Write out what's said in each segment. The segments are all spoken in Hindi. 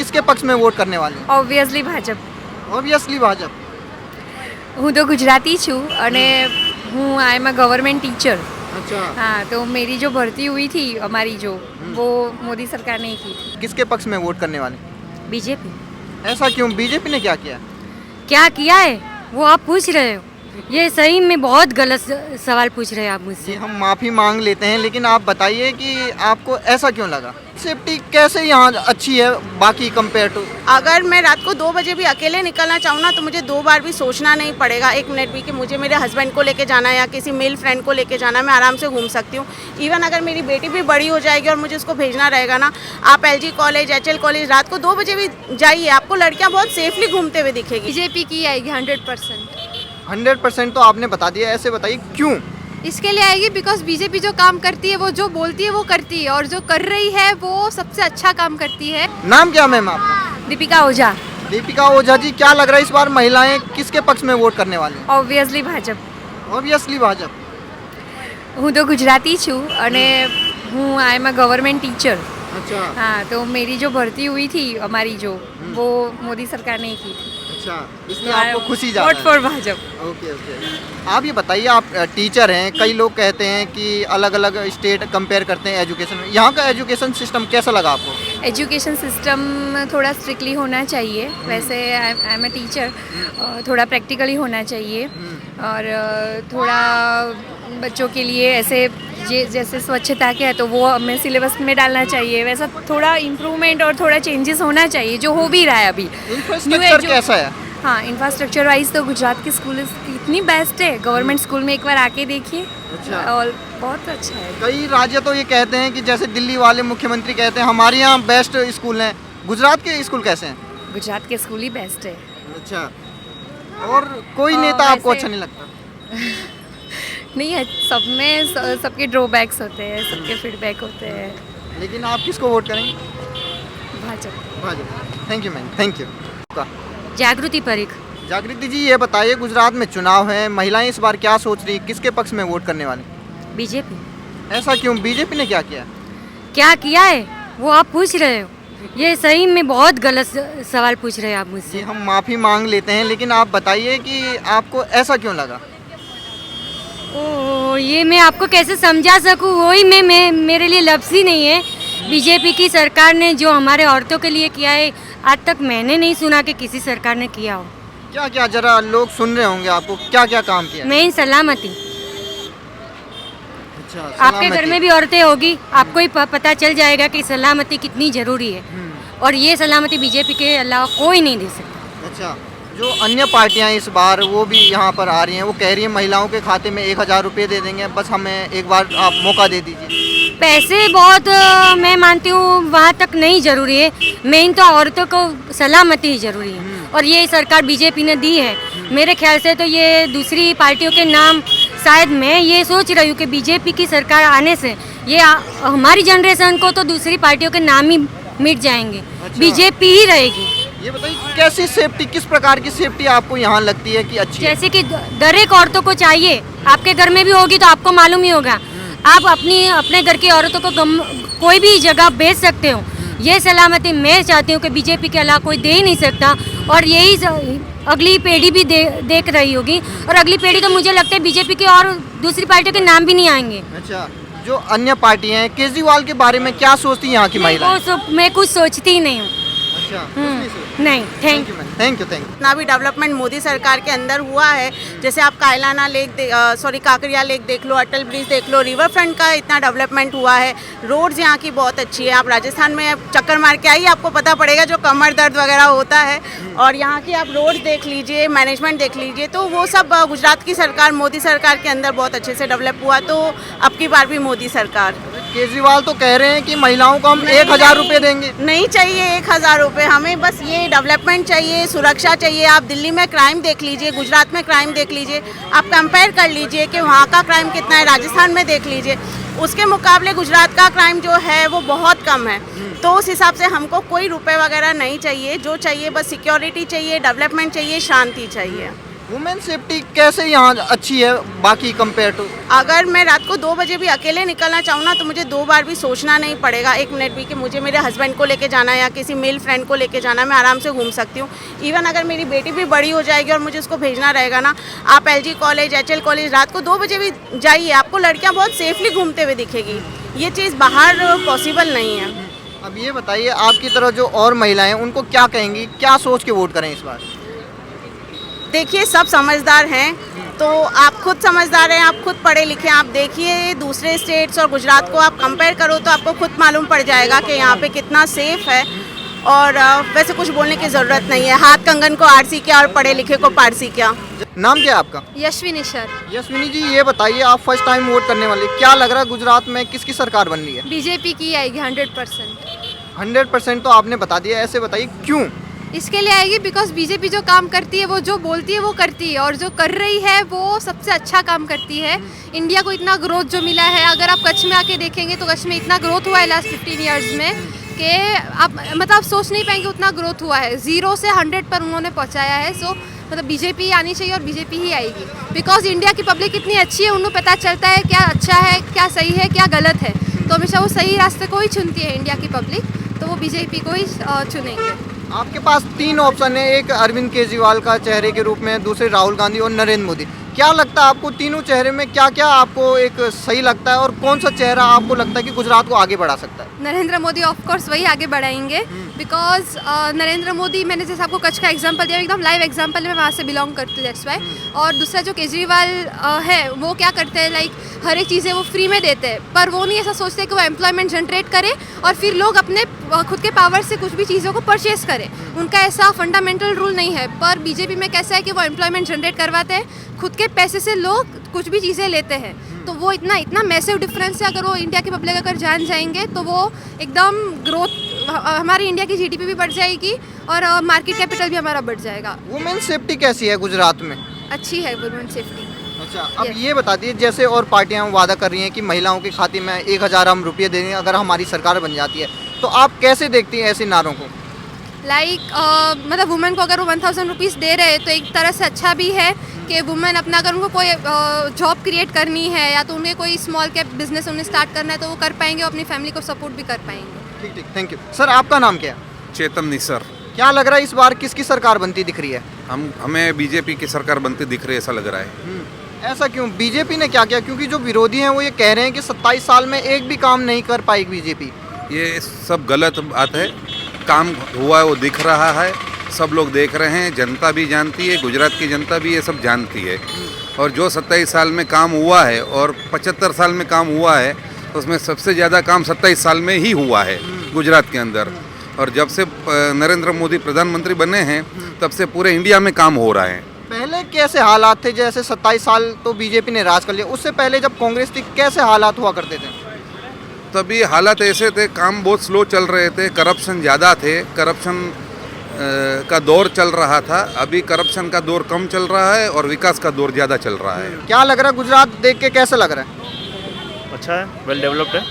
किसके पक्ष में वोट करने वाले? ઓબ્વિયસલી ભાજપ. ઓબ્વિયસલી ભાજપ. હું તો ગુજરાતી છું અને હું I am a government teacher. अच्छा. हाँ, तो मेरी जो भर्ती हुई थी हमारी जो वो मोदी सरकार ने ही की थी. किसके पक्ष में वोट करने वाले? बीजेपी. ऐसा क्यों? बीजेपी ने क्या किया? क्या किया है वो आप पूछ रहे हो? ये सही में बहुत गलत सवाल पूछ रहे हैं आप जी, मुझसे. हम माफ़ी मांग लेते हैं, लेकिन आप बताइए कि आपको ऐसा क्यों लगा? सेफ्टी कैसे यहाँ अच्छी है बाकी कंपेयर टू? अगर मैं रात को 2 बजे भी अकेले निकलना चाहूँ ना तो मुझे 2 बार भी सोचना नहीं पड़ेगा, 1 मिनट भी, कि मुझे मेरे हस्बैंड को लेके जाना है या किसी मेल फ्रेंड को लेके जाना है. मैं आराम से घूम सकती हूँ. इवन अगर मेरी बेटी भी बड़ी हो जाएगी और मुझे उसको भेजना रहेगा ना, आप LG कॉलेज, HL कॉलेज रात को 2 बजे भी जाइए, आपको लड़कियाँ बहुत सेफली घूमते हुए दिखेगी. बीजेपी की आएगी 100%. 100% तो आपने बता दिया, ऐसे बताइए क्यों? इसके लिए आएगी बिकॉज बीजेपी जो काम करती है वो जो बोलती है वो करती है और जो कर रही है वो सबसे अच्छा काम करती है. नाम क्या मैम आपका? दीपिका ओझा. दीपिका ओझा जी, क्या लग रहा है इस बार महिलाएं किसके पक्ष में वोट करने वाली? ઓબ્વિયસલી ભાજપ. ऑब्वियसली भाजप. હું તો ગુજરાતી છું અને હું I am a government teacher. अच्छा. हाँ, तो मेरी जो भर्ती हुई थी हमारी जो वो मोदी सरकार ने ही की थी. अच्छा, इसमें आपको खुशी ज़्यादा वोट है. फॉर भाजप. Okay okay. आप ये बताइए, आप टीचर हैं, कई लोग कहते हैं कि अलग अलग स्टेट कंपेयर करते हैं एजुकेशन में. यहाँ का एजुकेशन सिस्टम कैसा लगा आपको? एजुकेशन सिस्टम थोड़ा स्ट्रिक्टली होना चाहिए. वैसे आई एम अ टीचर, थोड़ा प्रैक्टिकली होना चाहिए और थोड़ा बच्चों के लिए ऐसे जैसे स्वच्छता के है तो वो हमें सिलेबस में डालना चाहिए. वैसा थोड़ा इम्प्रूवमेंट और थोड़ा चेंजेस होना चाहिए जो हो भी रहा है अभी. इंफ्रास्ट्रक्चर कैसा है? हाँ, इंफ्रास्ट्रक्चर वाइज तो गुजरात की स्कूल इतनी बेस्ट है. गवर्नमेंट स्कूल में एक बार आके देखिए. अच्छा. और बहुत अच्छा है. कई राज्य तो ये कहते हैं कि जैसे दिल्ली वाले मुख्यमंत्री कहते हैं हमारे यहाँ बेस्ट स्कूल हैं. गुजरात के स्कूल कैसे हैं? गुजरात के स्कूल ही बेस्ट है. अच्छा. और कोई नेता आपको अच्छा नहीं लगता? नहीं है, सब में सबके ड्रॉबैक्स होते हैं, सबके फीडबैक होते हैं. लेकिन आप किसको वोट करेंगे? Bhajpa. Bhajpa. Thank you ma'am, thank you. जागृति परीख. जागृति जी, ये बताइए, गुजरात में चुनाव है, महिलाएं इस बार क्या सोच रही, किसके पक्ष में वोट करने वाली? बीजेपी. ऐसा क्यों? बीजेपी ने क्या किया? क्या किया है वो आप पूछ रहे हो? ये सही में बहुत गलत सवाल पूछ रहे हैं आप जी, मुझसे. हम माफ़ी मांग लेते हैं, लेकिन आप बताइए कि आपको ऐसा क्यों लगा? ओ, ये मैं आपको कैसे समझा सकूं, वही मैं मेरे लिए लफ्ज़ ही नहीं है. बीजेपी की सरकार ने जो हमारे औरतों के लिए किया है आज तक मैंने नहीं सुना कि किसी सरकार ने किया हो. क्या क्या, जरा लोग सुन रहे होंगे आपको, क्या क्या काम किया? मेन सलामती. अच्छा, आपके घर में भी औरतें होगी, आपको ही पता चल जाएगा कि सलामती कितनी ज़रूरी है. और ये सलामती बीजेपी के अलावा कोई नहीं दे सकता. अच्छा. जो अन्य पार्टियां इस बार वो भी यहाँ पर आ रही हैं, वो कह रही हैं महिलाओं के खाते में 1000 रुपये दे देंगे, बस हमें एक बार आप मौका दे दीजिए. पैसे बहुत मैं मानती हूँ वहाँ तक नहीं ज़रूरी है. मेन तो औरतों को सलामती ही ज़रूरी है और ये सरकार बीजेपी ने दी है. मेरे ख्याल से तो ये दूसरी पार्टियों के नाम, शायद मैं ये सोच रही हूँ कि बीजेपी की सरकार आने से ये हमारी जनरेशन को तो दूसरी पार्टियों के नाम ही मिट जाएंगे. अच्छा. बीजेपी ही रहेगी. ये बताइए, कैसी सेफ्टी, किस प्रकार की सेफ्टी आपको यहाँ लगती है कि अच्छी है? जैसे कि दर एक औरतों को चाहिए, आपके घर में भी होगी तो आपको मालूम ही होगा. आप अपने घर की औरतों को कोई भी जगह भेज सकते हो. ये सलामती मैं चाहती हूँ कि बीजेपी के अलावा कोई दे ही नहीं सकता. और यही अगली पीढ़ी भी देख रही होगी और अगली पीढ़ी तो मुझे लगता है बीजेपी की और दूसरी पार्टियों के नाम भी नहीं आएंगे. अच्छा. जो अन्य पार्टियां हैं, केजरीवाल के बारे में क्या सोचती हैं यहाँ की महिलाएं? मैं कुछ सोचती ही नहीं हूँ. अच्छा, कुछ नहीं सोचती. नहीं. Thank you. Thank you. जितना भी डेवलपमेंट मोदी सरकार के अंदर हुआ है, जैसे आप कायलाना लेक काकरिया लेक देख लो, अटल ब्रिज देख लो, रिवर फ्रंट का इतना डेवलपमेंट हुआ है. रोड्स यहाँ की बहुत अच्छी है. आप राजस्थान में चक्कर मार के आइए, आपको पता पड़ेगा जो कमर दर्द वगैरह होता है. और यहाँ की आप रोड देख लीजिए, मैनेजमेंट देख लीजिए, तो वो सब गुजरात की सरकार, मोदी सरकार के अंदर बहुत अच्छे से डेवलप हुआ. तो अब की बार भी मोदी सरकार. केजरीवाल तो कह रहे हैं कि महिलाओं को हम 1000 रुपये देंगे. नहीं चाहिए 1000 रुपये, हमें बस ये डेवलपमेंट चाहिए, सुरक्षा चाहिए. आप दिल्ली में क्राइम देख लीजिए, गुजरात में क्राइम देख लीजिए, आप कंपेयर कर लीजिए कि वहाँ का क्राइम कितना है, राजस्थान में देख लीजिए, उसके मुकाबले गुजरात का क्राइम जो है वो बहुत कम है. तो उस हिसाब से हमको कोई रुपए वगैरह नहीं चाहिए. जो चाहिए बस सिक्योरिटी चाहिए, डेवलपमेंट चाहिए, शांति चाहिए. वुमेन सेफ्टी कैसे यहाँ अच्छी है बाकी कंपेयर टू? अगर मैं रात को 2 बजे भी अकेले निकलना चाहूँ ना, तो मुझे 2 बार भी सोचना नहीं पड़ेगा, 1 मिनट भी, कि मुझे मेरे हस्बैंड को लेके जाना है या किसी मेल फ्रेंड को लेके जाना है। मैं आराम से घूम सकती हूँ। इवन अगर मेरी बेटी भी बड़ी हो जाएगी और मुझे उसको भेजना रहेगा ना, आप LG कॉलेज, HL कॉलेज रात को 2 बजे भी जाइए, आपको लड़कियाँ बहुत सेफली घूमते हुए दिखेगी। ये चीज़ बाहर पॉसिबल नहीं है। अब ये बताइए, आपकी तरह जो और महिलाएं उनको क्या कहेंगी, क्या सोच के वोट करें इस बार? देखिए, सब समझदार हैं, तो आप खुद समझदार हैं, आप खुद पढ़े लिखे हैं। आप देखिए दूसरे स्टेट्स और गुजरात को आप कंपेयर करो तो आपको खुद मालूम पड़ जाएगा कि यहाँ पे कितना सेफ है। और वैसे कुछ बोलने की ज़रूरत नहीं है। हाथ कंगन को आरसी क्या और पढ़े लिखे को पारसी क्या। नाम क्या है आपका? यशविनी सर। यशविनी जी, ये बताइए, आप फर्स्ट टाइम वोट करने वाले, क्या लग रहा है गुजरात में किसकी सरकार बन रही है? बीजेपी की आएगी 100%। 100% तो आपने बता दिया, ऐसे बताइए क्यों? इसके लिए आएगी बिकॉज बीजेपी जो काम करती है, वो जो बोलती है वो करती है, और जो कर रही है वो सबसे अच्छा काम करती है। इंडिया को इतना ग्रोथ जो मिला है, अगर आप कच्छ में आके देखेंगे तो कच्छ में इतना ग्रोथ हुआ है लास्ट 15 ईयर्स में कि आप मतलब आप सोच नहीं पाएंगे उतना ग्रोथ हुआ है। 0 से 100 पर उन्होंने पहुंचाया है। सो मतलब बीजेपी आनी चाहिए और बीजेपी ही आएगी बिकॉज इंडिया की पब्लिक इतनी अच्छी है, उन्हें पता चलता है क्या अच्छा है, क्या सही है, क्या गलत है। तो हमेशा वो सही रास्ते को ही चुनती है इंडिया की पब्लिक, तो वो बीजेपी को ही चुनेंगे। आपके पास 3 ऑप्शन है, एक अरविंद केजरीवाल का चेहरे के रूप में, दूसरे राहुल गांधी और नरेंद्र मोदी। क्या लगता है आपको तीनों चेहरे में क्या क्या आपको एक सही लगता है, और कौन सा चेहरा आपको लगता है कि गुजरात को आगे बढ़ा सकता है? नरेंद्र मोदी ऑफ कोर्स वही आगे बढ़ाएंगे बिकॉज नरेंद्र मोदी, मैंने जैसे आपको कच्छ का एग्जांपल दिया, एकदम लाइव एग्जांपल है, मैं वहाँ से बिलोंग करती हूँ, दैट्स वाई। और दूसरा जो केजरीवाल है वो क्या करते हैं, लाइक हर एक चीज़ें वो फ्री में देते हैं, पर वो नहीं ऐसा सोचते कि वो एम्प्लॉयमेंट जनरेट करे और फिर लोग अपने खुद के पावर से कुछ भी चीज़ों को परचेज करें। उनका ऐसा फंडामेंटल रूल नहीं है। पर बीजेपी में कैसा है कि वो एम्प्लॉयमेंट जनरेट करवाते हैं, खुद के पैसे से लोग कुछ भी चीज़ें लेते हैं। तो वो इतना मैसिव डिफरेंस है। अगर वो इंडिया की पब्लिक अगर जान जाएंगे तो वो एकदम ग्रोथ, हमारी इंडिया की जीडीपी भी बढ़ जाएगी और मार्केट कैपिटल भी हमारा बढ़ जाएगा। वुमेन सेफ्टी कैसी है गुजरात में? अच्छी है वुमेन सेफ्टी। अच्छा, अब ये बता दीजिए, जैसे और पार्टियां वादा कर रही हैं कि महिलाओं के खाते में 1000 हम रुपये देंगे अगर हमारी सरकार बन जाती है, तो आप कैसे देखती हैं ऐसे नारों को? मतलब वुमेन को अगर वो 1000 रुपीज़ दे रहे हैं तो एक तरह से अच्छा भी है कि वुमेन अपना, अगर उनको कोई जॉब क्रिएट करनी है या तो उन्हें कोई स्मॉल कैप बिजनेस उन्हें स्टार्ट करना है तो वो कर पाएंगे और अपनी फैमिली को सपोर्ट भी कर पाएंगे। ठीक, थैंक यू सर। आपका नाम क्या है? चेतन निसर। क्या लग रहा है इस बार किसकी सरकार बनती दिख रही है? हमें बीजेपी की सरकार बनती दिख रही है, ऐसा लग रहा है। ऐसा क्यों? बीजेपी ने क्या किया? क्योंकि जो विरोधी हैं वो ये कह रहे हैं कि 27 साल में एक भी काम नहीं कर पाई बीजेपी। ये सब गलत बात है। काम हुआ है वो दिख रहा है, सब लोग देख रहे हैं, जनता भी जानती है, गुजरात की जनता भी ये सब जानती है। और जो 27 साल में काम हुआ है और 75 साल में काम हुआ है, तो उसमें सबसे ज़्यादा काम 27 साल में ही हुआ है गुजरात के अंदर। और जब से नरेंद्र मोदी प्रधानमंत्री बने हैं तब से पूरे इंडिया में काम हो रहा है। पहले कैसे हालात थे? जैसे 27 साल तो बीजेपी ने राज कर लिया, उससे पहले जब कांग्रेस थी कैसे हालात हुआ करते थे? तभी हालात ऐसे थे, काम बहुत स्लो चल रहे थे, करप्शन ज़्यादा थे, करप्शन का दौर चल रहा था। अभी करप्शन का दौर कम चल रहा है और विकास का दौर ज़्यादा चल रहा है। क्या लग रहा है गुजरात देख के, कैसा लग रहा है? अच्छा है, वेल डेवलप्ड है।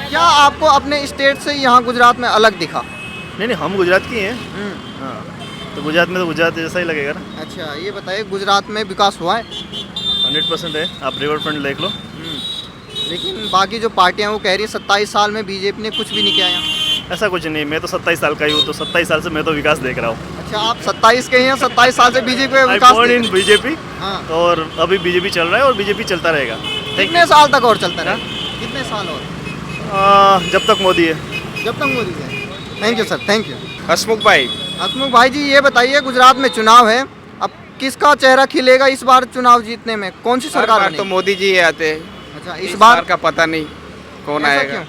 क्या आपको अपने स्टेट से यहाँ गुजरात में अलग दिखा? नहीं, हम गुजरात की हैं। हाँ, तो गुजरात में तो गुजरात जैसा ही लगेगा ना। अच्छा, ये बताइए, गुजरात में विकास हुआ है? 100% है। आप रिवर फ्रंट देख लो। लेकिन बाकी जो पार्टियां वो कह रही है 27 साल में बीजेपी ने कुछ भी नहीं किया यहाँ। ऐसा कुछ नहीं, मैं तो 27 साल का ही हूँ, तो 27 साल से मैं तो विकास देख रहा हूँ। अच्छा, आप 27 के हैं, 27 साल से बीजेपी का विकास born देख in बीजेपी। हाँ। और अभी बीजेपी चल रहा है और बीजेपी चलता रहेगा। कितने साल तक और चलता रहा? कितने साल और? जब तक मोदी है। जब तक मोदी है। Thank you sir, thank you. Hasmukh bhai. Hasmukh भाई जी, ये बताइए, गुजरात में चुनाव है, अब किसका चेहरा खिलेगा इस बार चुनाव जीतने में? कौन सी सरकार तो बनेगी? मोदी जी आते हैं। अच्छा, इस बार का पता नहीं कौन ऐसा आएगा। क्यों?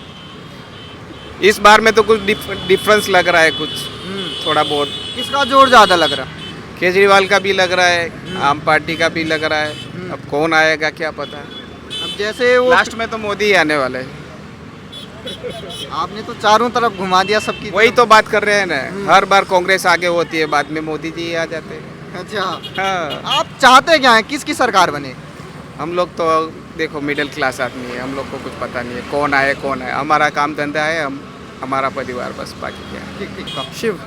इस बार में तो कुछ डिफरेंस लग रहा है, कुछ थोड़ा बहुत। किसका जोर ज्यादा लग रहा? केजरीवाल का भी लग रहा है, आम पार्टी का भी लग रहा है। अब कौन आएगा क्या पता। अब जैसे वो लास्ट में तो मोदी ही आने वाले हैं। आपने तो चारों तरफ घुमा दिया सबकी। वही तो बात कर रहे हैं ना, हर बार कांग्रेस आगे होती है, बाद में मोदी जी ही आ जाते हैं। अच्छा, हाँ, आप चाहते क्या हैं, किसकी सरकार बने? हम लोग तो देखो मिडिल क्लास आदमी है, हम लोग को कुछ पता नहीं है कौन आए कौन है। हमारा काम धंधा है, हमारा परिवार, बस बाकी क्या है। ठीक ठीक। शिव।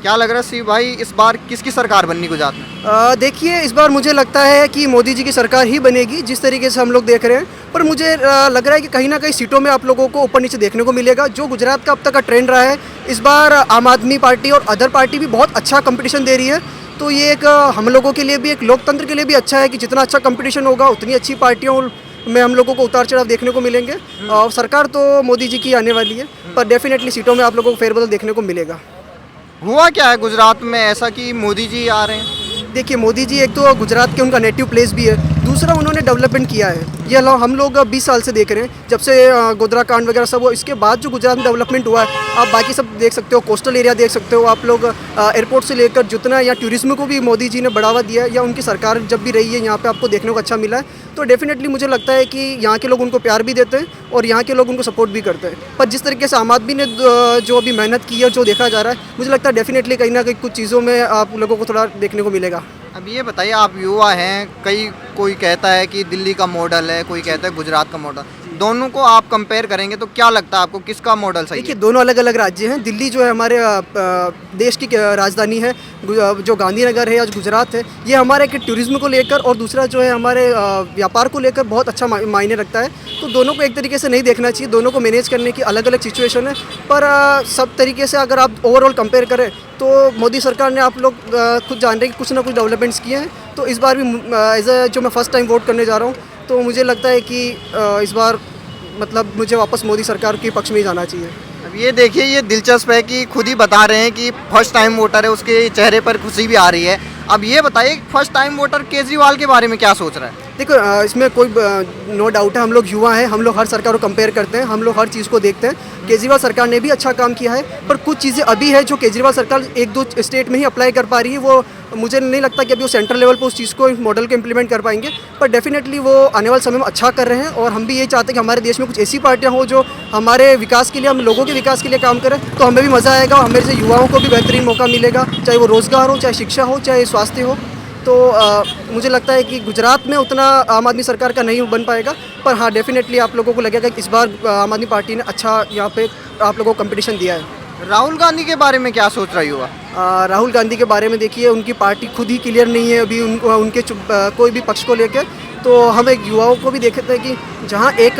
क्या लग रहा है सी भाई इस बार किसकी सरकार बननी गुजरात में? देखिए, इस बार मुझे लगता है कि मोदी जी की सरकार ही बनेगी, जिस तरीके से हम लोग देख रहे हैं। पर मुझे लग रहा है कि कहीं ना कहीं सीटों में आप लोगों को ऊपर नीचे देखने को मिलेगा। जो गुजरात का अब तक का ट्रेंड रहा है, इस बार आम आदमी पार्टी और अदर पार्टी भी बहुत अच्छा कंपटीशन दे रही है। तो ये एक हम लोगों के लिए भी, एक लोकतंत्र के लिए भी अच्छा है कि जितना अच्छा कंपटीशन होगा उतनी अच्छी पार्टियों में हम लोगों को उतार चढ़ाव देखने को मिलेंगे। और सरकार तो मोदी जी की आने वाली है, पर डेफिनेटली सीटों में आप लोगों को फेरबदल देखने को मिलेगा। हुआ क्या है गुजरात में ऐसा कि मोदी जी आ रहे हैं? देखिए, मोदी जी एक तो गुजरात के उनका नेटिव प्लेस भी है, दूसरा उन्होंने डेवलपमेंट किया है। ये हम लोग 20 साल से देख रहे हैं, जब से गोधरा कांड वगैरह सब हुआ, इसके बाद जो गुजरात में डेवलपमेंट हुआ है, आप बाकी सब देख सकते हो, कोस्टल एरिया देख सकते हो आप लोग, एयरपोर्ट से लेकर जितना, या टूरिज्म को भी मोदी जी ने बढ़ावा दिया है, या उनकी सरकार जब भी रही है यहाँ पे आपको देखने को अच्छा मिला है। तो डेफिनेटली मुझे लगता है कि यहाँ के लोग उनको प्यार भी देते हैं और यहाँ के लोग उनको सपोर्ट भी करते हैं। पर जिस तरीके से आम आदमी ने जो अभी मेहनत की है, जो देखा जा रहा है, मुझे लगता है डेफिनेटली कहीं ना कहीं कुछ चीज़ों में आप लोगों को थोड़ा देखने को मिलेगा। अब ये बताइए, आप युवा हैं, कोई कहता है कि दिल्ली का मॉडल है, कोई कहता है गुजरात का मॉडल, दोनों को आप कंपेयर करेंगे तो क्या लगता है आपको किसका मॉडल सही है? देखिए, दोनों अलग अलग राज्य हैं। दिल्ली जो है हमारे देश की राजधानी है, जो गांधीनगर है या जो गुजरात है, ये हमारे एक टूरिज्म को लेकर और दूसरा जो है हमारे व्यापार को लेकर बहुत अच्छा मायने रखता है। तो दोनों को एक तरीके से नहीं देखना चाहिए, दोनों को मैनेज करने की अलग अलग सिचुएशन है। पर सब तरीके से अगर आप ओवरऑल कंपेयर करें तो मोदी सरकार ने, आप लोग खुद जान रहे हैं कि कुछ ना कुछ डेवलपमेंट्स किए हैं। तो इस बार भी एज ए जो मैं फर्स्ट टाइम वोट करने जा रहा हूँ, तो मुझे लगता है कि इस बार मतलब मुझे वापस मोदी सरकार के पक्ष में ही जाना चाहिए। अब ये देखिए, ये दिलचस्प है कि खुद ही बता रहे हैं कि फर्स्ट टाइम वोटर है, उसके चेहरे पर खुशी भी आ रही है। अब ये बताइए, फर्स्ट टाइम वोटर केजरीवाल के बारे में क्या सोच रहा है? देखो, इसमें कोई नो डाउट है, हम लोग युवा हैं, हम लोग हर सरकार को कंपेयर करते हैं, हम लोग हर चीज़ को देखते हैं। केजरीवाल सरकार ने भी अच्छा काम किया है, पर कुछ चीज़ें अभी है जो केजरीवाल सरकार एक दो स्टेट में ही अप्लाई कर पा रही है। वो मुझे नहीं लगता कि अभी वो सेंट्रल लेवल पर उस चीज़ को, इस मॉडल को इम्प्लीमेंट कर पाएंगे। पर डेफिनेटली वो आने वाले समय में अच्छा कर रहे हैं, और हम भी यही चाहते हैं कि हमारे देश में कुछ ऐसी पार्टियाँ हो जो हमारे विकास के लिए, हम लोगों के विकास के लिए काम करें। तो हमें भी मज़ा आएगा, हमें जैसे युवाओं को भी बेहतरीन मौका मिलेगा, चाहे वो रोज़गार हो, चाहे शिक्षा हो, चाहे स्वास्थ्य हो। तो मुझे लगता है कि गुजरात में उतना आम आदमी सरकार का नहीं बन पाएगा, पर हाँ डेफिनेटली आप लोगों को लगेगा कि इस बार आम आदमी पार्टी ने अच्छा यहाँ पे आप लोगों को कंपटीशन दिया है। राहुल गांधी के बारे में क्या सोच रही हुआ? राहुल गांधी के बारे में देखिए, उनकी पार्टी खुद ही क्लियर नहीं है अभी उनके कोई भी पक्ष को लेकर। तो हम एक युवाओं को भी देखते हैं कि जहाँ एक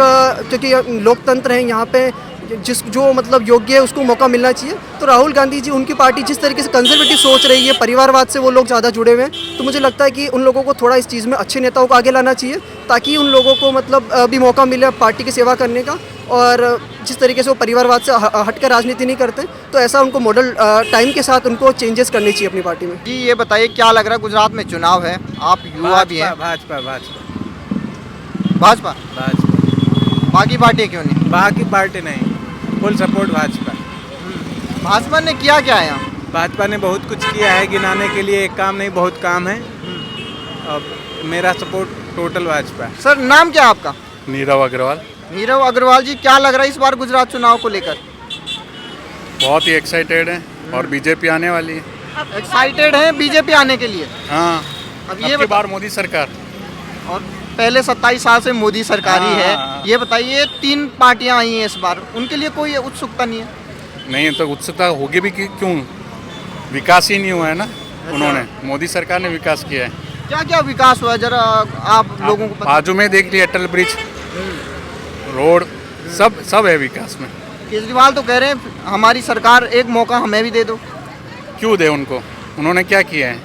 क्योंकि लोकतंत्र है यहाँ पे, जो मतलब योग्य है उसको मौका मिलना चाहिए। तो राहुल गांधी जी, उनकी पार्टी जिस तरीके से कंजर्वेटिव सोच रही है, परिवारवाद से वो लोग ज़्यादा जुड़े हुए हैं, तो मुझे लगता है कि उन लोगों को थोड़ा इस चीज़ में अच्छे नेताओं को आगे लाना चाहिए, ताकि उन लोगों को मतलब भी मौका मिले पार्टी की सेवा करने का। और जिस तरीके से वो परिवारवाद से हटकर राजनीति नहीं करते, तो ऐसा उनको मॉडल टाइम के साथ उनको चेंजेस करनी चाहिए अपनी पार्टी में। जी ये बताइए, क्या लग रहा है, गुजरात में चुनाव है, आप युवा भी हैं? भाजपा भाजपा? बाकी पार्टी क्यों नहीं? बाकी पार्टी नहीं, फुल सपोर्ट भाजपा। भाजपा ने किया क्या है यहाँ? भाजपा ने बहुत कुछ किया है, गिनाने के लिए एक काम नहीं, बहुत काम है। और मेरा सपोर्ट टोटल भाजपा है। सर, नाम क्या है आपका? नीरव अग्रवाल। नीरव अग्रवाल जी, क्या लग रहा है इस बार गुजरात चुनाव को लेकर? बहुत ही एक्साइटेड हैं और बीजेपी आने वाली है। एक्साइटेड हैं बीजेपी आने के लिए? हाँ, अब ये अब की बार मोदी सरकार। और पहले 27 साल से मोदी सरकार ही है। हाँ। ये बताइए, 3 पार्टियां आई हैं इस बार, उनके लिए कोई उत्सुकता नहीं है? नहीं तो उत्सुकता होगी भी क्यों, विकास ही नहीं हुआ है ना। उन्होंने, मोदी सरकार ने विकास किया है। क्या क्या विकास हुआ है, जरा आप लोगों को पता? बाजू में देख लिया, अटल ब्रिज, रोड, सब है विकास में। केजरीवाल तो कह रहे हैं हमारी सरकार, एक मौका हमें भी दे दो। क्यों दे उनको, उन्होंने क्या किया है?